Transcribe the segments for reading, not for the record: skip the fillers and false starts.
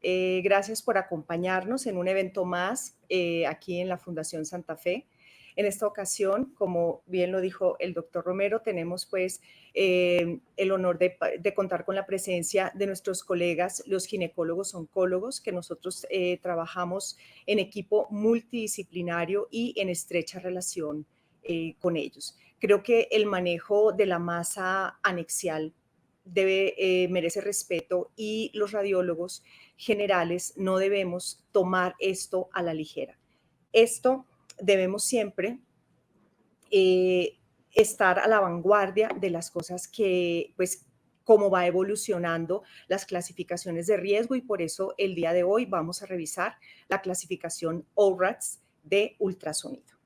Gracias por acompañarnos en un evento más aquí en la Fundación Santa Fe. En esta ocasión, como bien lo dijo el doctor Romero, tenemos pues el honor de contar con la presencia de nuestros colegas, los ginecólogos oncólogos, que nosotros trabajamos en equipo multidisciplinario y en estrecha relación con ellos. Creo que el manejo de la masa anexial merece respeto y los radiólogos generales no debemos tomar esto a la ligera. Esto debemos siempre eh, estar a la vanguardia de las cosas que, pues, cómo va evolucionando las clasificaciones de riesgo y por eso el día de hoy vamos a revisar la clasificación ORATS de ultrasonido.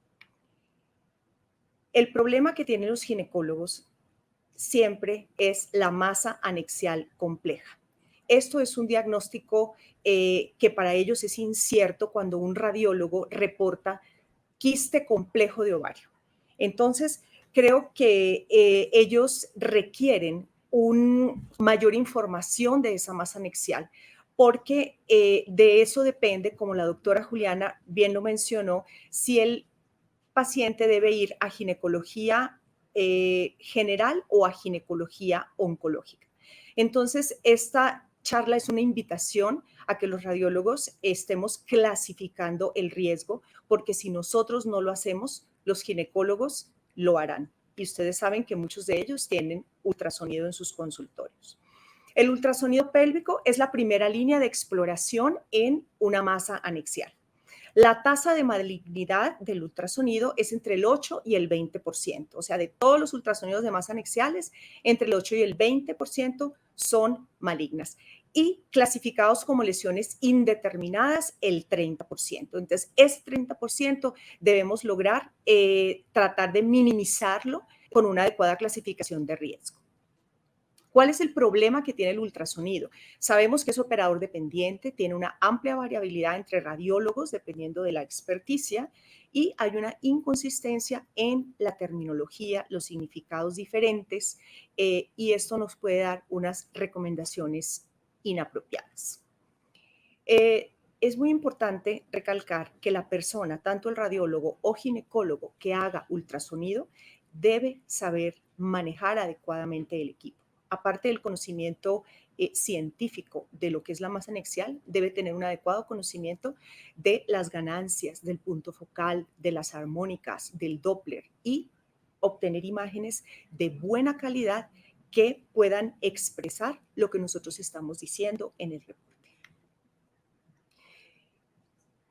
El problema que tienen los ginecólogos siempre es la masa anexial compleja. Esto es un diagnóstico que para ellos es incierto cuando un radiólogo reporta quiste complejo de ovario. Entonces, creo que ellos requieren una mayor información de esa masa anexial, porque de eso depende, como la doctora Juliana bien lo mencionó, si el paciente debe ir a ginecología general o a ginecología oncológica. Entonces, esta charla es una invitación a que los radiólogos estemos clasificando el riesgo, porque si nosotros no lo hacemos, los ginecólogos lo harán. Y ustedes saben que muchos de ellos tienen ultrasonido en sus consultorios. El ultrasonido pélvico es la primera línea de exploración en una masa anexial. La tasa de malignidad del ultrasonido es entre el 8 y el 20%, o sea, de todos los ultrasonidos de masa anexiales, entre el 8 y el 20% son malignas y clasificados como lesiones indeterminadas el 30%. Entonces, ese 30% debemos lograr tratar de minimizarlo con una adecuada clasificación de riesgo. ¿Cuál es el problema que tiene el ultrasonido? Sabemos que es operador dependiente, tiene una amplia variabilidad entre radiólogos dependiendo de la experticia y hay una inconsistencia en la terminología, los significados diferentes y esto nos puede dar unas recomendaciones inapropiadas. Es muy importante recalcar que la persona, tanto el radiólogo o ginecólogo que haga ultrasonido, debe saber manejar adecuadamente el equipo. Aparte del conocimiento científico de lo que es la masa anexial, debe tener un adecuado conocimiento de las ganancias, del punto focal, de las armónicas, del Doppler y obtener imágenes de buena calidad que puedan expresar lo que nosotros estamos diciendo en el reporte.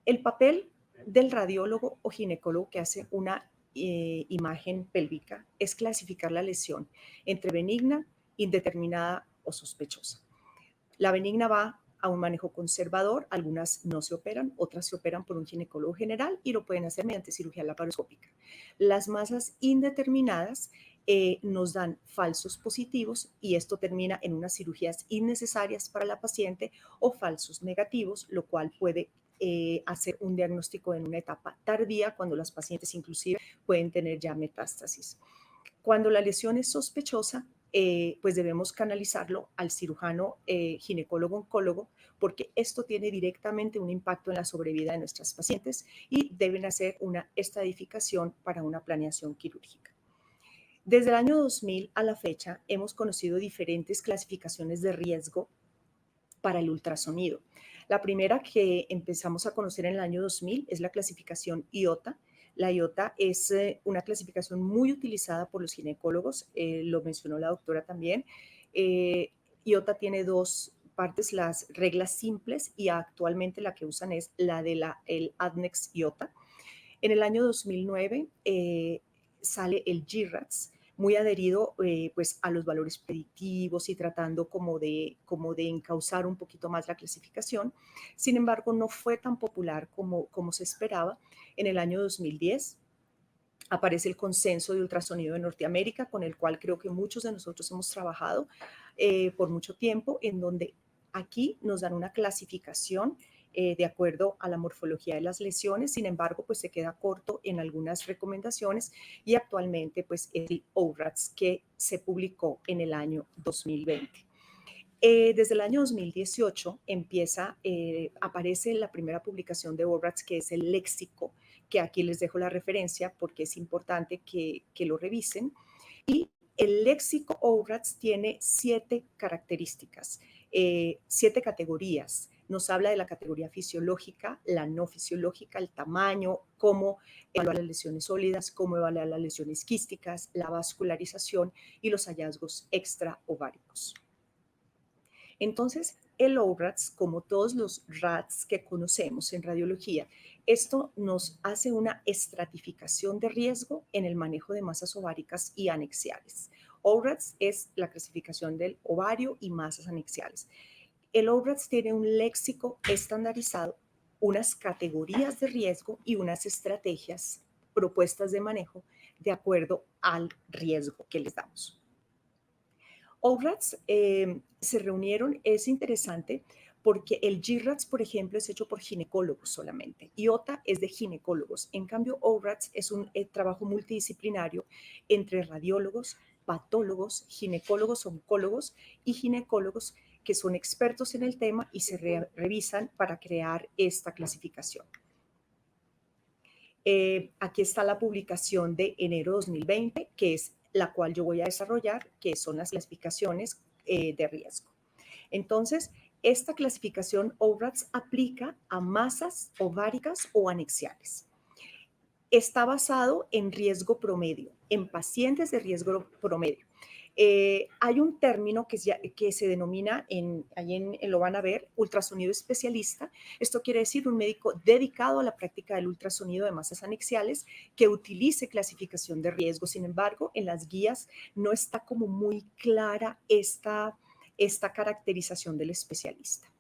El papel del radiólogo o ginecólogo que hace una imagen pélvica es clasificar la lesión entre benigna, indeterminada o sospechosa. La benigna va a un manejo conservador, algunas no se operan, otras se operan por un ginecólogo general y lo pueden hacer mediante cirugía laparoscópica. Las masas indeterminadas nos dan falsos positivos y esto termina en unas cirugías innecesarias para la paciente o falsos negativos, lo cual puede hacer un diagnóstico en una etapa tardía cuando las pacientes inclusive pueden tener ya metástasis. Cuando la lesión es sospechosa, pues debemos canalizarlo al cirujano ginecólogo-oncólogo porque esto tiene directamente un impacto en la sobrevida de nuestras pacientes y deben hacer una estratificación para una planeación quirúrgica. Desde el año 2000 a la fecha hemos conocido diferentes clasificaciones de riesgo para el ultrasonido. La primera que empezamos a conocer en el año 2000 es la clasificación IOTA. La IOTA es una clasificación muy utilizada por los ginecólogos, lo mencionó la doctora también. IOTA tiene dos partes, las reglas simples y actualmente la que usan es la de el ADNEX IOTA. En el año 2009 sale el GIRATS, muy adherido pues a los valores predictivos y tratando como de encauzar un poquito más la clasificación. Sin embargo, no fue tan popular como se esperaba. En el año 2010 aparece el consenso de ultrasonido de Norteamérica, con el cual creo que muchos de nosotros hemos trabajado por mucho tiempo, en donde aquí nos dan una clasificación de acuerdo a la morfología de las lesiones. Sin embargo, pues se queda corto en algunas recomendaciones y actualmente pues el ORATS que se publicó en el año 2020. Desde el año 2018 aparece la primera publicación de ORATS, que es el léxico, que aquí les dejo la referencia porque es importante que lo revisen. Y el léxico ORATS tiene 7 características, 7 categorías. Nos habla de la categoría fisiológica, la no fisiológica, el tamaño, cómo evaluar las lesiones sólidas, cómo evaluar las lesiones quísticas, la vascularización y los hallazgos extraováricos. Entonces, el ORATS, como todos los RATS que conocemos en radiología, esto nos hace una estratificación de riesgo en el manejo de masas ováricas y anexiales. ORATS es la clasificación del ovario y masas anexiales. El ORATS tiene un léxico estandarizado, unas categorías de riesgo y unas estrategias propuestas de manejo de acuerdo al riesgo que les damos. ORATS se reunieron, es interesante porque el GRATS, por ejemplo, es hecho por ginecólogos solamente y OTA es de ginecólogos. En cambio, ORATS es un trabajo multidisciplinario entre radiólogos, patólogos, ginecólogos, oncólogos y ginecólogos que son expertos en el tema y se revisan para crear esta clasificación. Aquí está la publicación de enero 2020, que es la cual yo voy a desarrollar, que son las clasificaciones de riesgo. Entonces, esta clasificación ORATS aplica a masas ováricas o anexiales. Está basado en riesgo promedio, en pacientes de riesgo promedio. Hay un término que se denomina, lo van a ver, ultrasonido especialista. Esto quiere decir un médico dedicado a la práctica del ultrasonido de masas anexiales que utilice clasificación de riesgo. Sin embargo, en las guías no está como muy clara esta caracterización del especialista.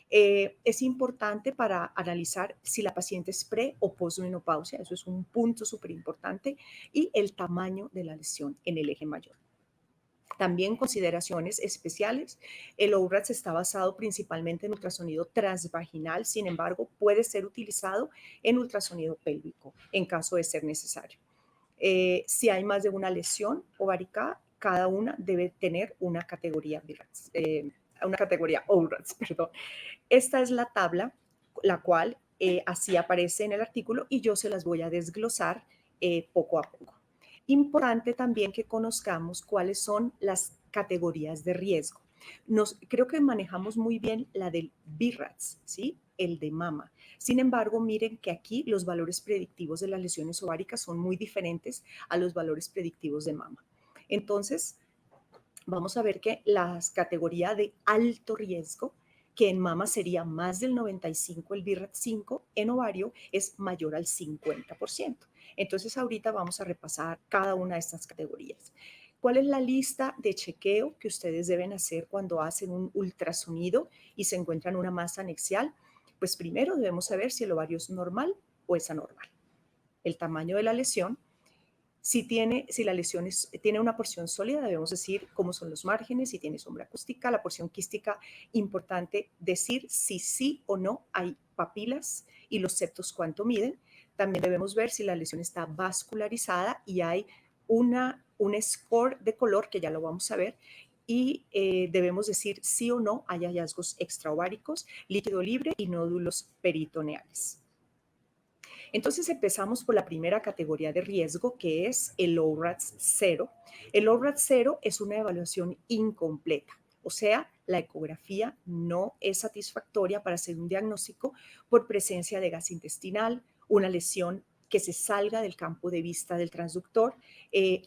Es importante para analizar si la paciente es pre o postmenopausia, eso es un punto súper importante, y el tamaño de la lesión en el eje mayor. También consideraciones especiales, el ORATS está basado principalmente en ultrasonido transvaginal, sin embargo, puede ser utilizado en ultrasonido pélvico en caso de ser necesario. Si hay más de una lesión ovárica, cada una debe tener una categoría ORATS, perdón. Esta es la tabla, la cual así aparece en el artículo y yo se las voy a desglosar poco a poco. Importante también que conozcamos cuáles son las categorías de riesgo. Creo que manejamos muy bien la del BRATS, ¿sí? El de mama. Sin embargo, miren que aquí los valores predictivos de las lesiones ováricas son muy diferentes a los valores predictivos de mama. Entonces, vamos a ver que las categorías de alto riesgo, que en mama sería más del 95, el BRAT5 en ovario es mayor al 50%. Entonces ahorita vamos a repasar cada una de estas categorías. ¿Cuál es la lista de chequeo que ustedes deben hacer cuando hacen un ultrasonido y se encuentran una masa anexial? Pues primero debemos saber si el ovario es normal o es anormal. El tamaño de la lesión. Si la lesión tiene una porción sólida, debemos decir cómo son los márgenes, si tiene sombra acústica, la porción quística, importante decir si sí o no hay papilas y los septos cuánto miden. También debemos ver si la lesión está vascularizada y hay un score de color, que ya lo vamos a ver, y debemos decir sí o no hay hallazgos extraováricos, líquido libre y nódulos peritoneales. Entonces empezamos por la primera categoría de riesgo, que es el ORATS 0. El ORATS 0 es una evaluación incompleta, o sea, la ecografía no es satisfactoria para hacer un diagnóstico por presencia de gas intestinal, una lesión que se salga del campo de vista del transductor,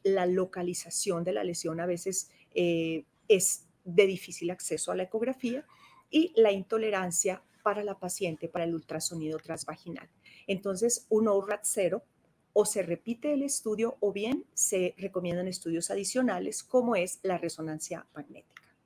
la localización de la lesión a veces es de difícil acceso a la ecografía y la intolerancia para la paciente para el ultrasonido transvaginal. Entonces, un ORAT 0 o se repite el estudio o bien se recomiendan estudios adicionales como es la resonancia magnética.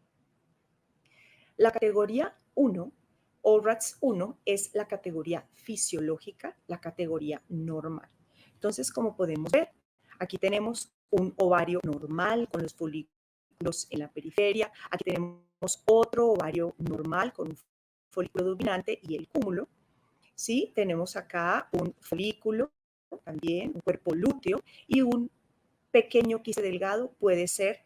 La categoría 1, ORATS 1, es la categoría fisiológica, la categoría normal. Entonces, como podemos ver, aquí tenemos un ovario normal con los folículos en la periferia. Aquí tenemos otro ovario normal con un folículo dominante y el cúmulo. ¿Sí? Tenemos acá un folículo, también un cuerpo lúteo y un pequeño quiste delgado puede ser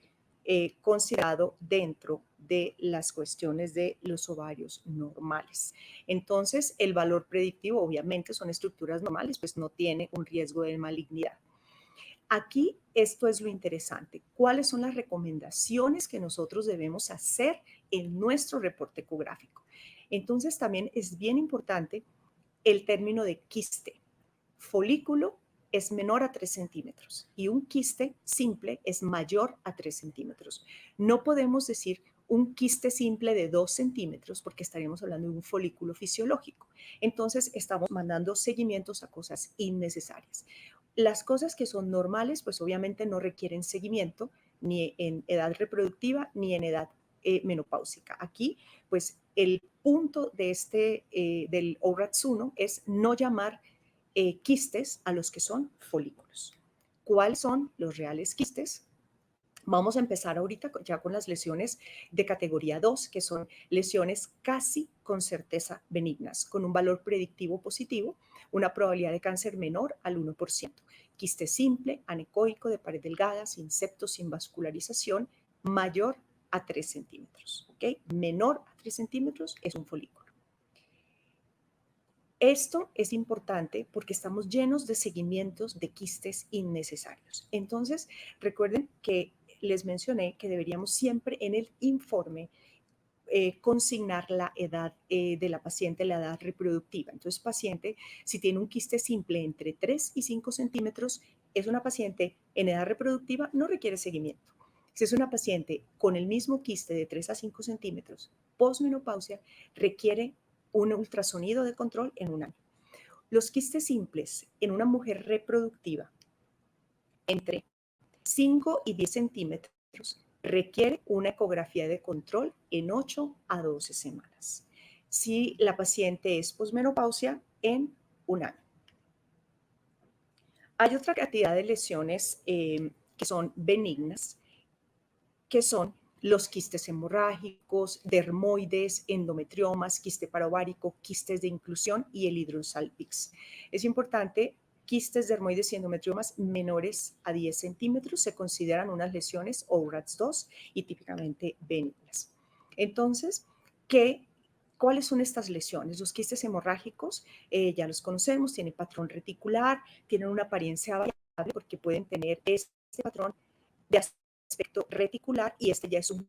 considerado dentro de las cuestiones de los ovarios normales. Entonces, el valor predictivo, obviamente, son estructuras normales, pues no tiene un riesgo de malignidad. Aquí esto es lo interesante. ¿Cuáles son las recomendaciones que nosotros debemos hacer en nuestro reporte ecográfico? Entonces, también es bien importante el término de quiste. Folículo es menor a 3 centímetros y un quiste simple es mayor a 3 centímetros. No podemos decir un quiste simple de 2 centímetros porque estaríamos hablando de un folículo fisiológico. Entonces estamos mandando seguimientos a cosas innecesarias. Las cosas que son normales, pues obviamente no requieren seguimiento ni en edad reproductiva ni en edad menopáusica. Aquí, pues el punto de del ORATS 1 es no llamar quistes a los que son folículos. ¿Cuáles son los reales quistes? Vamos a empezar ahorita ya con las lesiones de categoría 2, que son lesiones casi con certeza benignas, con un valor predictivo positivo, una probabilidad de cáncer menor al 1%. Quiste simple, anecoico, de pared delgada, sin septo, sin vascularización, mayor a 3 centímetros. ¿Okay? Menor a 3 centímetros es un folículo. Esto es importante porque estamos llenos de seguimientos de quistes innecesarios. Entonces, recuerden que les mencioné que deberíamos siempre en el informe consignar la edad de la paciente, la edad reproductiva. Entonces, paciente, si tiene un quiste simple entre 3 y 5 centímetros, es una paciente en edad reproductiva, no requiere seguimiento. Si es una paciente con el mismo quiste de 3 a 5 centímetros, posmenopausia, requiere un ultrasonido de control en un año. Los quistes simples en una mujer reproductiva entre 5 y 10 centímetros requiere una ecografía de control en 8 a 12 semanas. Si la paciente es posmenopausia, en un año. Hay otra cantidad de lesiones que son benignas, que son los quistes hemorrágicos, dermoides, endometriomas, quiste paraovárico, quistes de inclusión y el hidrosalpix. Es importante, quistes, dermoides y endometriomas menores a 10 centímetros se consideran unas lesiones ORATS 2 y típicamente benignas. Entonces, ¿cuáles son estas lesiones? Los quistes hemorrágicos, ya los conocemos, tienen patrón reticular, tienen una apariencia variable porque pueden tener este patrón de aspecto reticular y este ya es un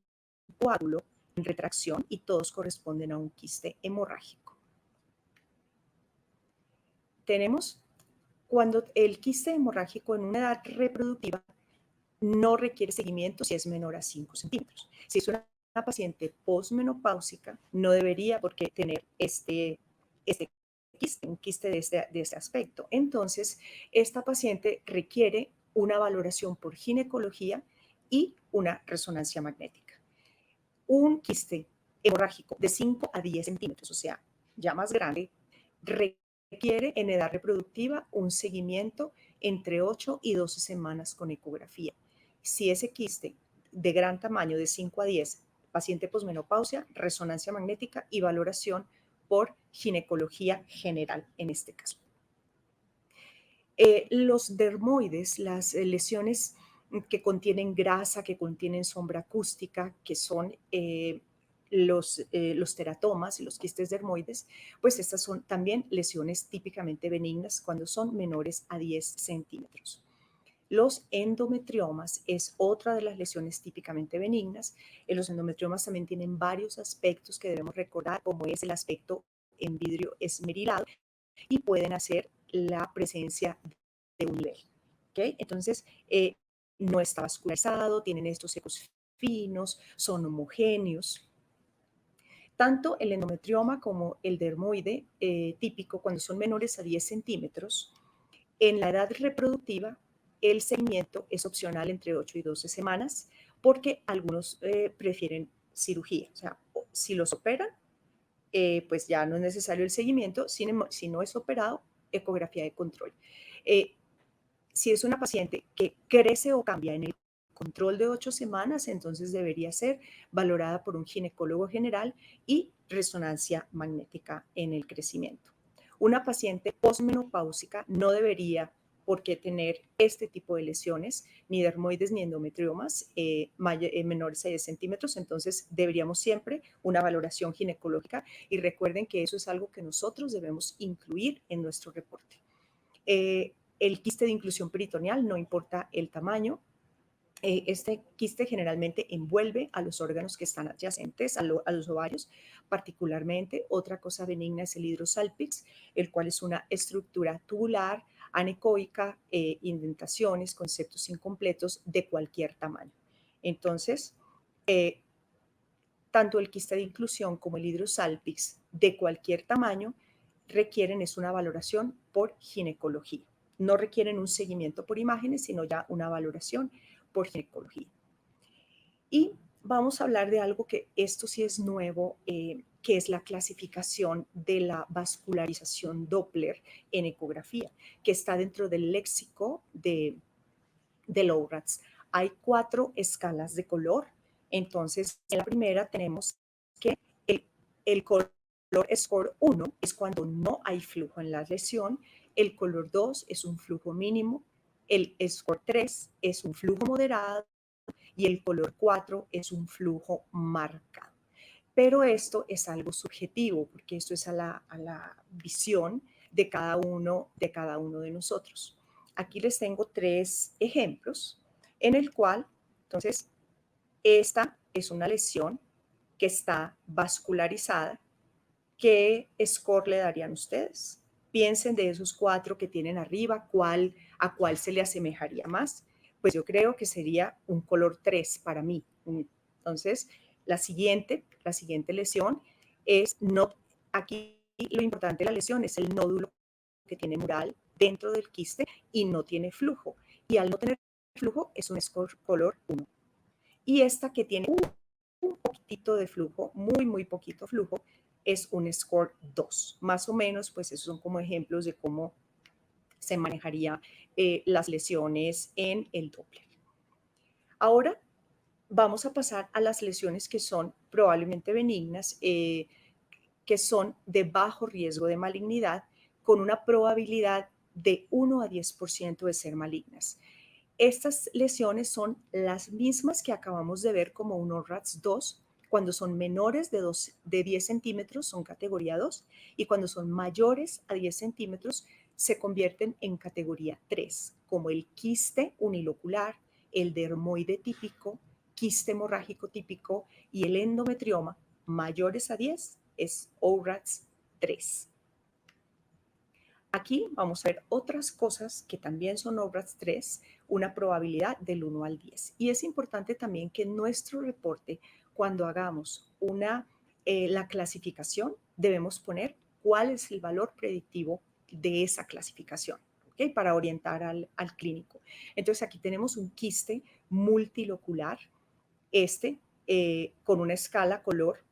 coágulo en retracción y todos corresponden a un quiste hemorrágico. Tenemos cuando el quiste hemorrágico en una edad reproductiva no requiere seguimiento si es menor a 5 centímetros. Si es una paciente posmenopáusica, no debería por qué tener este quiste, un quiste de este aspecto. Entonces, esta paciente requiere una valoración por ginecología y una resonancia magnética. Un quiste hemorrágico de 5 a 10 centímetros, o sea, ya más grande, requiere en edad reproductiva un seguimiento entre 8 y 12 semanas con ecografía. Si ese quiste de gran tamaño, de 5 a 10, paciente posmenopausia, resonancia magnética y valoración por ginecología general en este caso. Los dermoides, las lesiones que contienen grasa, que contienen sombra acústica, que son los teratomas y los quistes dermoides, pues estas son también lesiones típicamente benignas cuando son menores a 10 centímetros. Los endometriomas es otra de las lesiones típicamente benignas. Los endometriomas también tienen varios aspectos que debemos recordar, como es el aspecto en vidrio esmerilado y pueden hacer la presencia de un nivel. ¿Okay? Entonces, no está vascularizado, tienen estos ecos finos, son homogéneos. Tanto el endometrioma como el dermoide típico, cuando son menores a 10 centímetros, en la edad reproductiva, el seguimiento es opcional entre 8 y 12 semanas porque algunos prefieren cirugía. O sea, si los operan, pues ya no es necesario el seguimiento. Si no es operado, ecografía de control. Si es una paciente que crece o cambia en el control de 8 semanas, entonces debería ser valorada por un ginecólogo general y resonancia magnética en el crecimiento. Una paciente posmenopáusica no debería por qué tener este tipo de lesiones, ni dermoides ni endometriomas menores a 10 centímetros. Entonces, deberíamos siempre una valoración ginecológica y recuerden que eso es algo que nosotros debemos incluir en nuestro reporte. El quiste de inclusión peritoneal, no importa el tamaño, este quiste generalmente envuelve a los órganos que están adyacentes a los ovarios, particularmente. Otra cosa benigna es el hidrosalpix, el cual es una estructura tubular, anecoica, indentaciones, conceptos incompletos de cualquier tamaño. Entonces, tanto el quiste de inclusión como el hidrosalpix de cualquier tamaño requieren es una valoración por ginecología. No requieren un seguimiento por imágenes, sino ya una valoración por ginecología. Y vamos a hablar de algo que esto sí es nuevo, que es la clasificación de la vascularización Doppler en ecografía, que está dentro del léxico de ORADS. Hay 4 escalas de color. Entonces, en la primera tenemos que el color score 1 es cuando no hay flujo en la lesión, el color 2 es un flujo mínimo, el score 3 es un flujo moderado y el color 4 es un flujo marcado. Pero esto es algo subjetivo, porque esto es a la visión de cada uno de nosotros. Aquí les tengo 3 ejemplos en el cual, entonces, esta es una lesión que está vascularizada. ¿Qué score le darían ustedes? Piensen de esos 4 que tienen arriba, a cuál se le asemejaría más. Pues yo creo que sería un color 3 para mí. Entonces, la siguiente lesión es aquí lo importante de la lesión es el nódulo que tiene mural dentro del quiste y no tiene flujo. Y al no tener flujo es un score color 1. Y esta que tiene un poquitito de flujo, muy poquito flujo, es un score 2. Más o menos, pues esos son como ejemplos de cómo se manejaría las lesiones en el Doppler. Ahora vamos a pasar a las lesiones que son probablemente benignas, que son de bajo riesgo de malignidad, con una probabilidad de 1 a 10% de ser malignas. Estas lesiones son las mismas que acabamos de ver como un ORADS 2, cuando son menores de 10 centímetros son categoría 2 y cuando son mayores a 10 centímetros se convierten en categoría 3, como el quiste unilocular, el dermoide típico, quiste hemorrágico típico y el endometrioma mayores a 10 es ORADS 3. Aquí vamos a ver otras cosas que también son ORADS 3, una probabilidad del 1 al 10. Y es importante también que en nuestro reporte, cuando hagamos la clasificación, debemos poner cuál es el valor predictivo de esa clasificación, ¿okay? Para orientar al clínico. Entonces aquí tenemos un quiste multilocular, con una escala color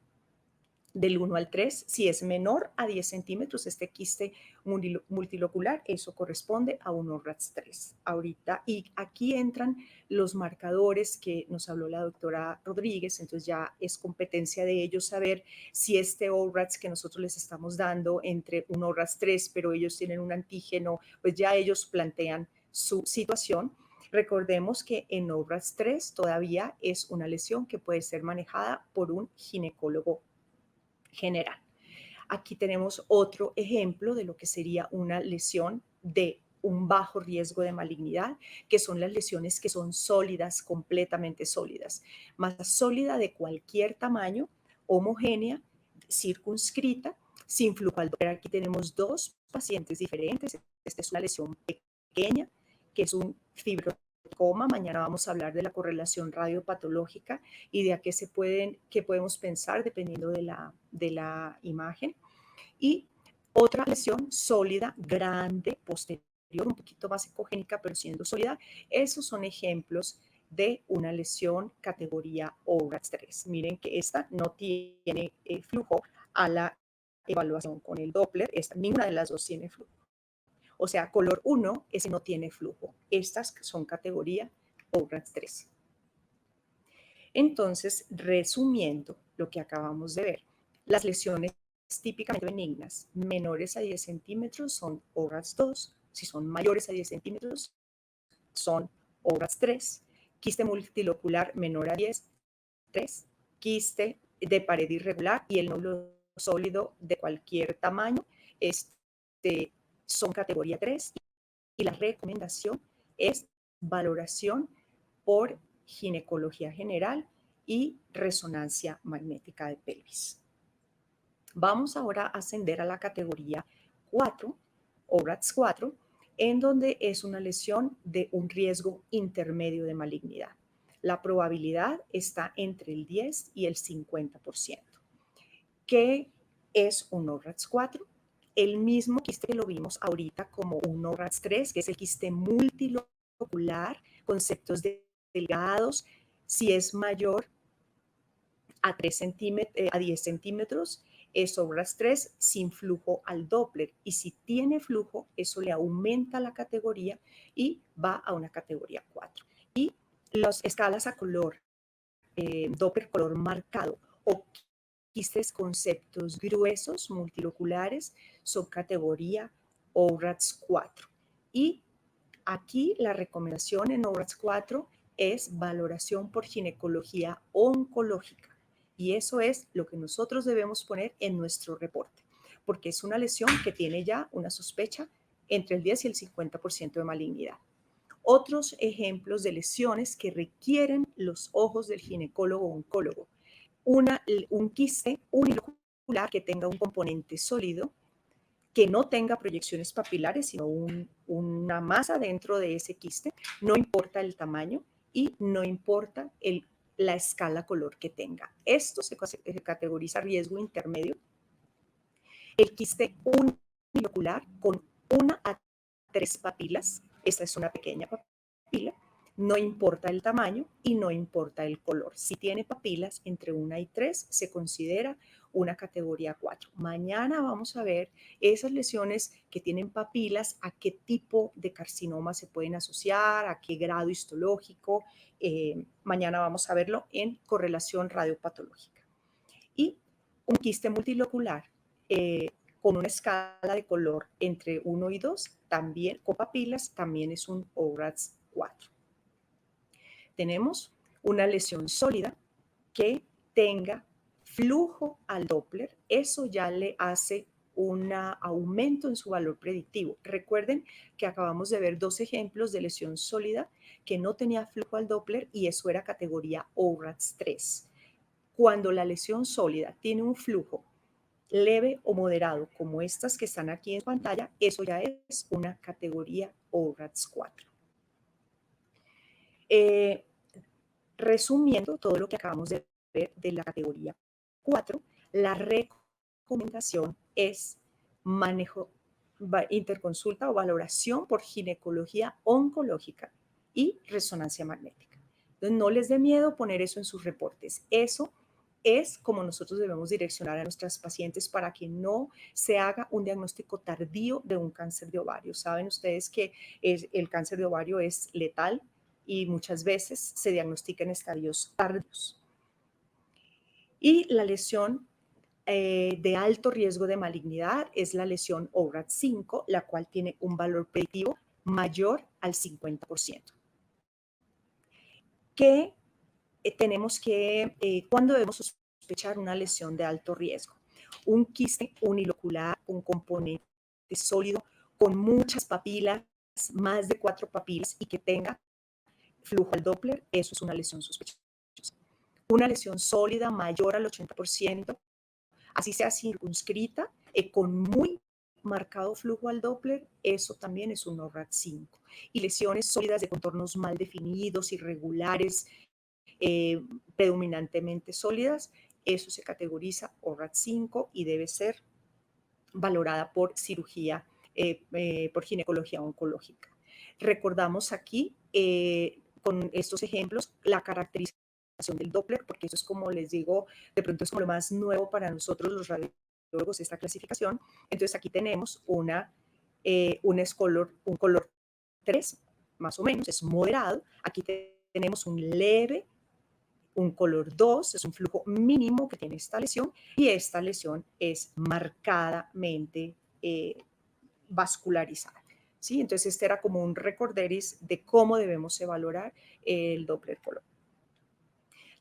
del 1 al 3, si es menor a 10 centímetros, este quiste multilocular, eso corresponde a un ORADS 3. Ahorita, y aquí entran los marcadores que nos habló la doctora Rodríguez, entonces ya es competencia de ellos saber si este ORADS que nosotros les estamos dando entre un ORADS 3, pero ellos tienen un antígeno, pues ya ellos plantean su situación. Recordemos que en ORADS 3 todavía es una lesión que puede ser manejada por un ginecólogo general. Aquí tenemos otro ejemplo de lo que sería una lesión de un bajo riesgo de malignidad, que son las lesiones que son sólidas, completamente sólidas. Masa sólida de cualquier tamaño, homogénea, circunscrita, sin flujo al Doppler. Aquí tenemos 2 pacientes diferentes. Esta es una lesión pequeña, que es un fibrocoma. Mañana vamos a hablar de la correlación radiopatológica y de a qué podemos pensar dependiendo de la imagen. Y otra lesión sólida, grande, posterior, un poquito más ecogénica, pero siendo sólida. Esos son ejemplos de una lesión categoría ORADS 3. Miren que esta no tiene flujo a la evaluación con el Doppler. Ninguna de las dos tiene flujo. O sea, color 1, ese no tiene flujo. Estas son categoría ORADS 3. Entonces, resumiendo lo que acabamos de ver, las lesiones típicamente benignas menores a 10 centímetros son ORADS 2, Si son mayores a 10 centímetros, son ORATS 3. Quiste multilocular menor a 10, 3. Quiste de pared irregular y el nódulo sólido de cualquier tamaño, son categoría 3. Y la recomendación es valoración por ginecología general y resonancia magnética de pelvis. Vamos ahora a ascender a la categoría 4, ORATS 4, en donde es una lesión de un riesgo intermedio de malignidad. La probabilidad está entre el 10 y el 50%. ¿Qué es un ORATS 4? El mismo quiste que lo vimos ahorita como un ORATS 3, que es el quiste multilocular con septos delgados. Si es mayor a 10 centímetros, es ORATS 3 sin flujo al Doppler. Y si tiene flujo, eso le aumenta la categoría y va a una categoría 4. Y las escalas a color, Doppler color marcado o quistes con septos gruesos multiloculares son categoría ORATS 4. Y aquí la recomendación en ORATS 4 es valoración por ginecología oncológica. Y eso es lo que nosotros debemos poner en nuestro reporte, porque es una lesión que tiene ya una sospecha entre el 10 y el 50% de malignidad. Otros ejemplos de lesiones que requieren los ojos del ginecólogo oncólogo. Un quiste unilocular que tenga un componente sólido, que no tenga proyecciones papilares, sino una masa dentro de ese quiste, no importa el tamaño y no importa la escala color que tenga. Esto se categoriza riesgo intermedio. El quiste unilocular con 1 a 3 papilas, esta es una pequeña papila, no importa el tamaño y no importa el color. Si tiene papilas entre 1 y 3, se considera una categoría 4. Mañana vamos a ver esas lesiones que tienen papilas, a qué tipo de carcinoma se pueden asociar, a qué grado histológico. Mañana vamos a verlo en correlación radiopatológica. Y un quiste multilocular con una escala de color entre 1 y 2, también con papilas, también es un ORATS 4. Tenemos una lesión sólida que tenga flujo al Doppler, eso ya le hace un aumento en su valor predictivo. Recuerden que acabamos de ver 2 ejemplos de lesión sólida que no tenía flujo al Doppler y eso era categoría ORATS 3. Cuando la lesión sólida tiene un flujo leve o moderado, como estas que están aquí en pantalla, eso ya es una categoría ORATS 4. Resumiendo todo lo que acabamos de ver de la categoría 4, la recomendación es manejo, interconsulta o valoración por ginecología oncológica y resonancia magnética. Entonces, no les dé miedo poner eso en sus reportes. Eso es como nosotros debemos direccionar a nuestras pacientes para que no se haga un diagnóstico tardío de un cáncer de ovario. Saben ustedes que el cáncer de ovario es letal y muchas veces se diagnostica en estadios tardíos. Y la lesión de alto riesgo de malignidad es la lesión ORATS 5, la cual tiene un valor predictivo mayor al 50%. ¿Qué tenemos que, cuándo debemos sospechar una lesión de alto riesgo? Un quiste unilocular, un componente sólido, con muchas papilas, más de 4 papilas y que tenga flujo al Doppler, eso es una lesión sospechosa. Una lesión sólida mayor al 80%, así sea circunscrita, con muy marcado flujo al Doppler, eso también es un ORATS 5. Y lesiones sólidas de contornos mal definidos, irregulares, predominantemente sólidas, eso se categoriza ORATS 5 y debe ser valorada por cirugía, por ginecología oncológica. Recordamos aquí, con estos ejemplos, la caracterización del Doppler, porque eso es, como les digo, de pronto es como lo más nuevo para nosotros los radiólogos, esta clasificación. Entonces aquí tenemos un color 3, más o menos, es moderado. Aquí tenemos un leve, un color 2, es un flujo mínimo que tiene esta lesión, y esta lesión es marcadamente vascularizada. ¿sí? Entonces, este era como un recorderis de cómo debemos evaluar el Doppler color.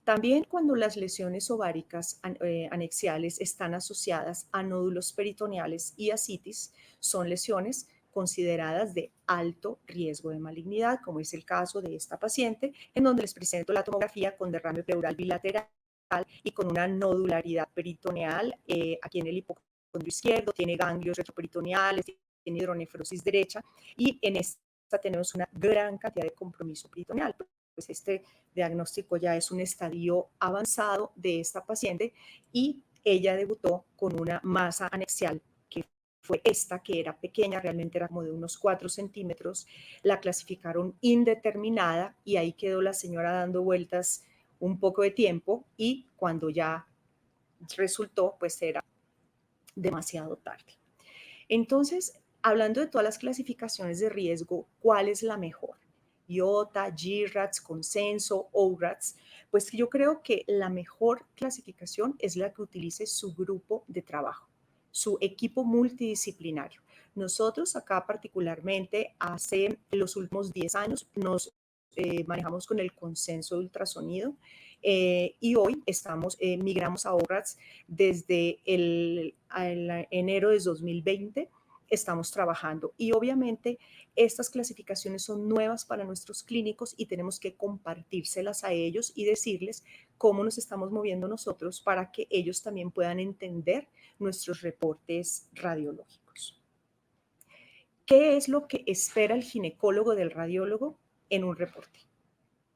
También cuando las lesiones ováricas anexiales están asociadas a nódulos peritoneales y ascitis, son lesiones consideradas de alto riesgo de malignidad, como es el caso de esta paciente, en donde les presento la tomografía con derrame pleural bilateral y con una nodularidad peritoneal aquí en el hipocondrio izquierdo, tiene ganglios retroperitoneales, tiene hidronefrosis derecha y en esta tenemos una gran cantidad de compromiso peritoneal. Pues este diagnóstico ya es un estadio avanzado de esta paciente y ella debutó con una masa anexial que fue esta, que era pequeña, realmente era como de unos 4 centímetros, la clasificaron indeterminada y ahí quedó la señora dando vueltas un poco de tiempo y cuando ya resultó, pues era demasiado tarde. Entonces, hablando de todas las clasificaciones de riesgo, ¿cuál es la mejor? IOTA, GRATS, Consenso, ORATS, pues yo creo que la mejor clasificación es la que utilice su grupo de trabajo, su equipo multidisciplinario. Nosotros acá particularmente hace los últimos 10 años nos manejamos con el consenso de ultrasonido y hoy migramos a ORATS desde el enero de 2020 estamos trabajando. Y obviamente estas clasificaciones son nuevas para nuestros clínicos y tenemos que compartírselas a ellos y decirles cómo nos estamos moviendo nosotros para que ellos también puedan entender nuestros reportes radiológicos. ¿Qué es lo que espera el ginecólogo del radiólogo en un reporte?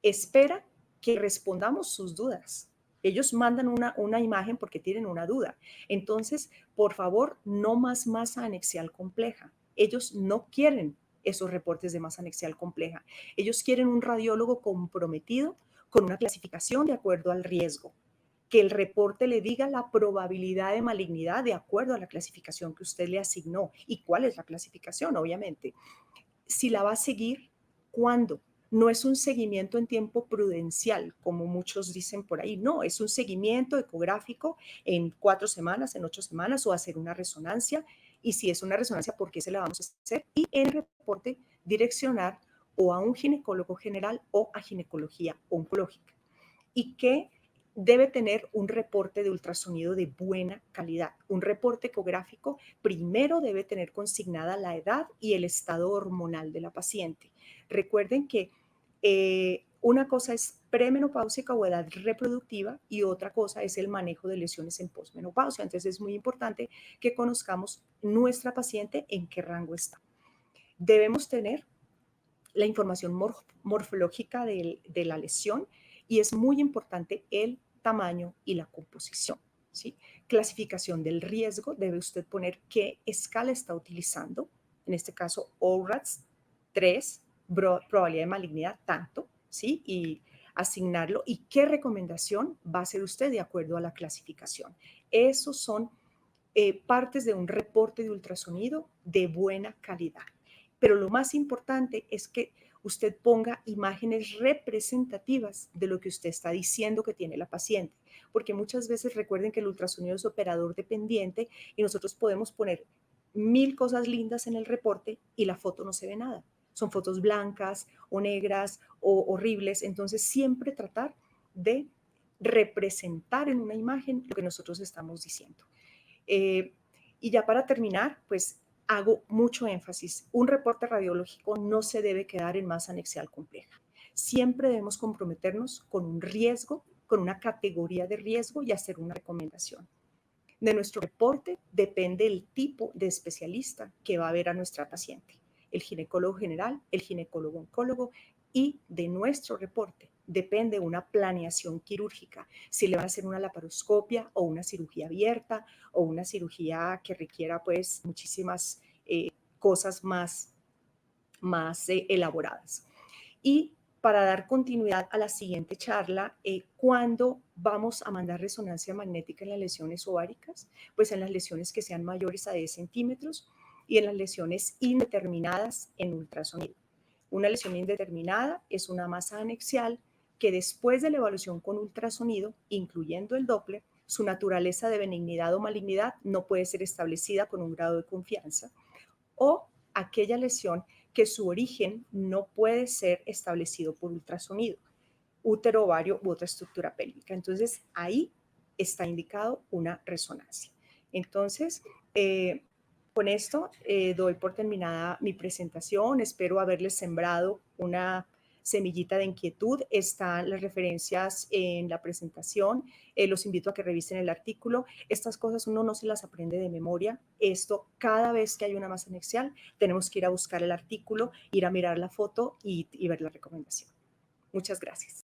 Espera que respondamos sus dudas. Ellos mandan una imagen porque tienen una duda. Entonces, por favor, no más masa anexial compleja. Ellos no quieren esos reportes de masa anexial compleja. Ellos quieren un radiólogo comprometido con una clasificación de acuerdo al riesgo. Que el reporte le diga la probabilidad de malignidad de acuerdo a la clasificación que usted le asignó. ¿Y cuál es la clasificación? Obviamente. Si la va a seguir, ¿cuándo? No es un seguimiento en tiempo prudencial, como muchos dicen por ahí. No, es un seguimiento ecográfico en 4 semanas, en 8 semanas o hacer una resonancia. Y si es una resonancia, ¿por qué se la vamos a hacer? Y en el reporte direccionar o a un ginecólogo general o a ginecología oncológica. Y que debe tener un reporte de ultrasonido de buena calidad. Un reporte ecográfico primero debe tener consignada la edad y el estado hormonal de la paciente. Recuerden que una cosa es premenopáusica o edad reproductiva y otra cosa es el manejo de lesiones en posmenopausia. Entonces es muy importante que conozcamos nuestra paciente en qué rango está. Debemos tener la información morfológica de la lesión y es muy importante el tamaño y la composición. ¿Sí? Clasificación del riesgo, debe usted poner qué escala está utilizando, en este caso ORATS 3, probabilidad de malignidad tanto, ¿sí? Y asignarlo y qué recomendación va a hacer usted de acuerdo a la clasificación. Esos son partes de un reporte de ultrasonido de buena calidad. Pero lo más importante es que usted ponga imágenes representativas de lo que usted está diciendo que tiene la paciente, porque muchas veces recuerden que el ultrasonido es operador dependiente y nosotros podemos poner 1000 cosas lindas en el reporte y la foto no se ve nada. Son fotos blancas o negras o horribles, entonces siempre tratar de representar en una imagen lo que nosotros estamos diciendo. Y ya para terminar, pues hago mucho énfasis. Un reporte radiológico no se debe quedar en masa anexial compleja. Siempre debemos comprometernos con un riesgo, con una categoría de riesgo y hacer una recomendación. De nuestro reporte depende el tipo de especialista que va a ver a nuestra paciente, el ginecólogo general, el ginecólogo oncólogo, y de nuestro reporte depende una planeación quirúrgica, si le van a hacer una laparoscopia o una cirugía abierta o una cirugía que requiera pues muchísimas cosas más elaboradas. Y para dar continuidad a la siguiente charla, ¿cuándo vamos a mandar resonancia magnética en las lesiones ováricas? Pues en las lesiones que sean mayores a 10 centímetros y en las lesiones indeterminadas en ultrasonido. Una lesión indeterminada es una masa anexial que después de la evaluación con ultrasonido, incluyendo el Doppler, su naturaleza de benignidad o malignidad no puede ser establecida con un grado de confianza, o aquella lesión que su origen no puede ser establecido por ultrasonido, útero, ovario u otra estructura pélvica. Entonces, ahí está indicado una resonancia. Entonces, con esto doy por terminada mi presentación. Espero haberles sembrado una semillita de inquietud. Están las referencias en la presentación. Los invito a que revisen el artículo. Estas cosas uno no se las aprende de memoria. Esto, cada vez que hay una masa anexial, tenemos que ir a buscar el artículo, ir a mirar la foto y ver la recomendación. Muchas gracias.